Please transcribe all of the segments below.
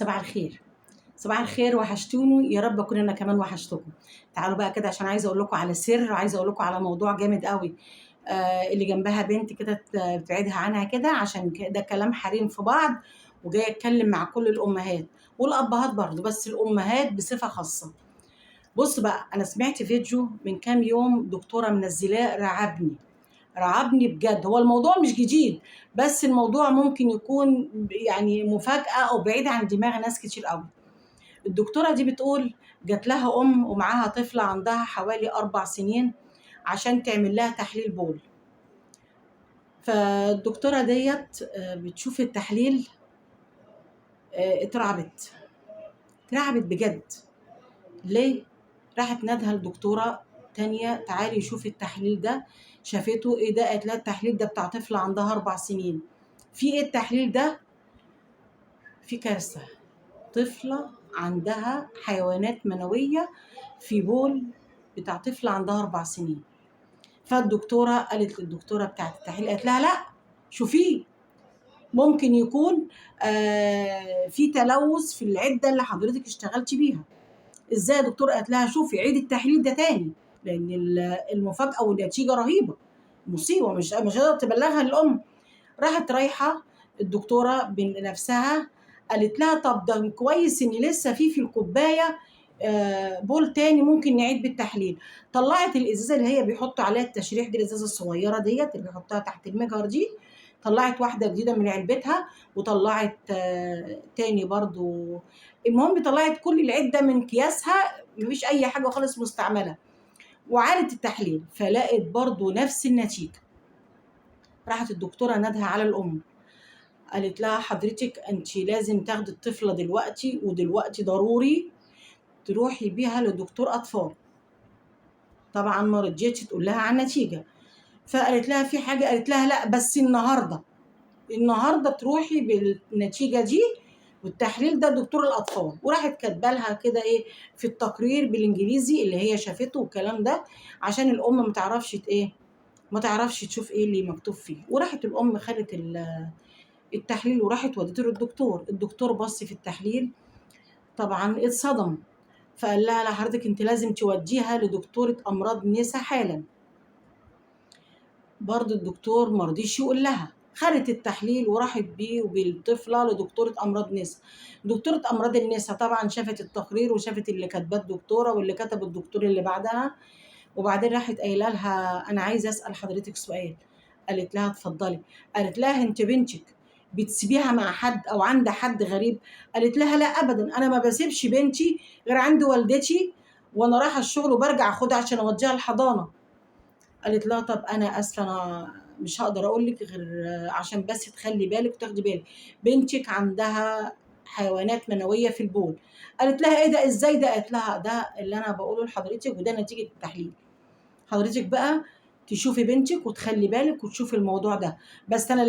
صباح الخير، صباح الخير، وحشتوني، يا رب اكون انا كمان وحشتكم. تعالوا بقى كده عشان عايزه اقول لكم على سر، وعايزه اقول لكم على موضوع جامد قوي. اللي جنبها بنت كده تبعدها عنها كده، عشان ده كلام حريم في بعض. وجايه اتكلم مع كل الامهات والابهات برضه، بس الامهات بصفه خاصه. بص بقى، انا سمعت فيديو من كام يوم دكتوره منزلاه، رعبني بجد. هو الموضوع مش جديد، بس الموضوع ممكن يكون يعني مفاجاه او بعيد عن دماغ ناس كتير قوي. الدكتورة دي بتقول جات لها أم ومعاها طفلة عندها حوالي 4 سنين عشان تعمل لها تحليل بول. فالدكتورة ديت بتشوف التحليل، اترعبت بجد. ليه؟ راحت نادها لدكتورة تانية، تعالي شوفي التحليل ده. شافته، ايه ده؟ قالت لها التحليل ده بتاع طفلة عندها 4 سنين. في ايه التحليل ده؟ في كارثة. طفلة عندها حيوانات منوية في بول بتاع طفلة عندها 4 سنين. فالدكتورة قالت للدكتورة بتاعت التحليل، قالت لها لا، شوفيه، ممكن يكون في تلوث في العدة اللي حضرتك اشتغلتي بيها. ازاي يا دكتورة؟ قالت لها شوفي، عيد التحليل ده تاني، لأن المفاجأة والنتيجة رهيبة، مصيبة مش قادرة تبلغها الأم. راحت رايحة الدكتورة بنفسها، قالت لها طب ده كويس ان لسه في الكوبايه بول تاني، ممكن نعيد بالتحليل. طلعت الازازه اللي هي بيحطوا عليها التشريح دي، الازازه الصغيره ديت اللي بيحطها تحت المجهر دي، طلعت واحده جديده من علبتها، وطلعت تاني برضو. المهم طلعت كل العده من اكياسها، مفيش اي حاجه خالص مستعمله، وعادت التحليل فلقت برضو نفس النتيجه. راحت الدكتوره نادها على الام، قالت لها حضرتك انت لازم تاخدي الطفله دلوقتي، ودلوقتي ضروري تروحي بيها لدكتور اطفال. طبعا ما رضيتش تقول لها عن النتيجه، فقالت لها في حاجه، قالت لها لا بس النهارده تروحي بالنتيجه دي والتحليل ده دكتور الاطفال. وراحت كاتبه لها كده ايه في التقرير بالانجليزي اللي هي شافته والكلام ده، عشان الام ما تعرفش ايه، ما تعرفش تشوف ايه اللي مكتوب فيه. وراحت الام خدت التحليل وراحت ودته للدكتور. الدكتور بص في التحليل، طبعا اتصدم، فقال لها لا حضرتك انت لازم توديها لدكتورة امراض نساء حالا. برضه الدكتور ما رضيش يقول لها، خدت التحليل وراحت بيه وبالطفله لدكتوره امراض نساء. دكتوره امراض النساء طبعا شافت التقرير وشافت اللي كاتباه الدكتوره واللي كتب الدكتور اللي بعدها، وبعدين راحت قايله لها انا عايزه اسال حضرتك سؤال. قالت لها اتفضلي. قالت لها انت بنتك بتسيبيها مع حد او عند حد غريب؟ قالت لها لا ابدا، انا ما بسيبش بنتي غير عند والدتي، وانا رايحه الشغل وبرجع اخدها عشان اوديها الحضانه. قالت لها طب انا اسفه، انا مش هقدر اقول لك غير عشان بس تخلي بالك وتاخدي بالك، بنتك عندها حيوانات منويه في البول. قالت لها ايه ده؟ ازاي ده؟ قالت لها ده اللي انا بقوله لحضرتك وده نتيجه التحليل. حضرتك بقى تشوفي بنتك وتخلي بالك وتشوفي الموضوع ده، بس انا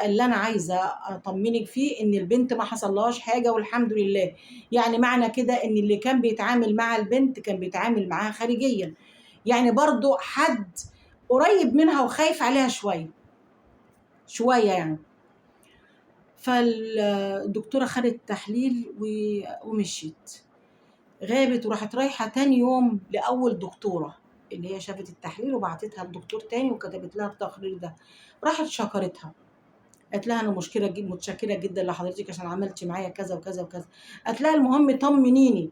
اللي انا عايزه اطمنك فيه ان البنت ما حصلهاش حاجه والحمد لله. يعني معنى كده ان اللي كان بيتعامل مع البنت كان بيتعامل معاها خارجيا، يعني برضو حد قريب منها وخايف عليها شويه يعني. فالدكتوره خدت التحليل ومشيت، غابت وراحت رايحه تاني يوم لاول دكتوره اللي هي شافت التحليل وبعتتها لدكتور تاني وكتبت لها التقرير ده. راحت شكرتها، قالت لها انا متشكره جدا لحضرتك عشان عملتي معايا كذا وكذا وكذا. قالت لها المهم طمنيني،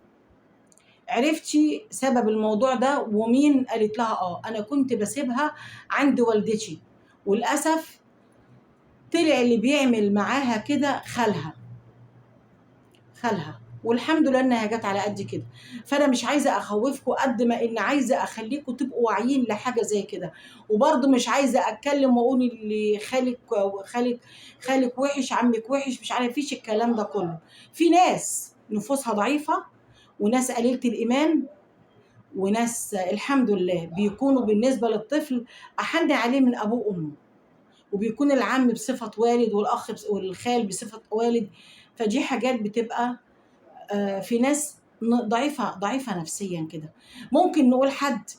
عرفتي سبب الموضوع ده ومين؟ قالت لها انا كنت بسيبها عند والدتي، وللاسف طلع اللي بيعمل معاها كده خالها، والحمد لله انها جت على قد كده. فانا مش عايزه اخوفكم قد ما ان عايزه اخليكم تبقوا واعيين لحاجه زي كده. وبرضه مش عايزه اتكلم واقول اللي خالك وحش، عمك وحش، مش عارف فيش الكلام ده كله. في ناس نفوسها ضعيفه، وناس قليله الايمان، وناس الحمد لله بيكونوا بالنسبه للطفل احن عليه من ابوه وامه، وبيكون العم بصفه والد والاخ والخال بصفه والد. فدي حاجات بتبقى في ناس ضعيفه نفسيا كده. ممكن نقول حد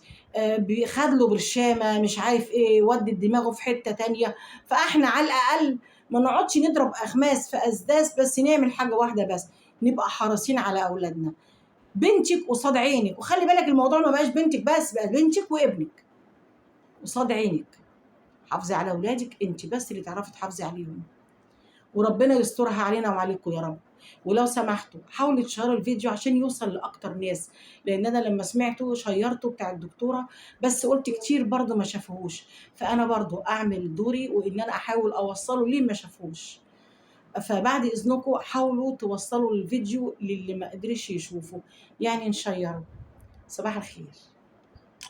خد له برشامه مش عارف ايه، ودت دماغه في حته تانية. فاحنا على الاقل ما نقعدش نضرب اخماس في اسداس، بس نعمل حاجه واحده بس، نبقى حريصين على اولادنا. بنتك قصاد عينك، وخلي بالك الموضوع ما بقاش بنتك بس، بقى بنتك وابنك قصاد عينك. حافظي على اولادك، انت بس اللي تعرفي تحافظي عليهم، وربنا يسترها علينا وعليكم يا رب. ولو سمحتوا حاولوا تشيروا الفيديو عشان يوصل لاكتر ناس، لان انا لما سمعته شيرته بتاع الدكتوره، بس قلت كتير برضو ما شافوهوش، فانا برضو اعمل دوري وان انا احاول اوصله ليه ما شافوش. فبعد اذنكم حاولوا توصلوا الفيديو للي ما قدرش يشوفه، يعني نشيره. صباح الخير.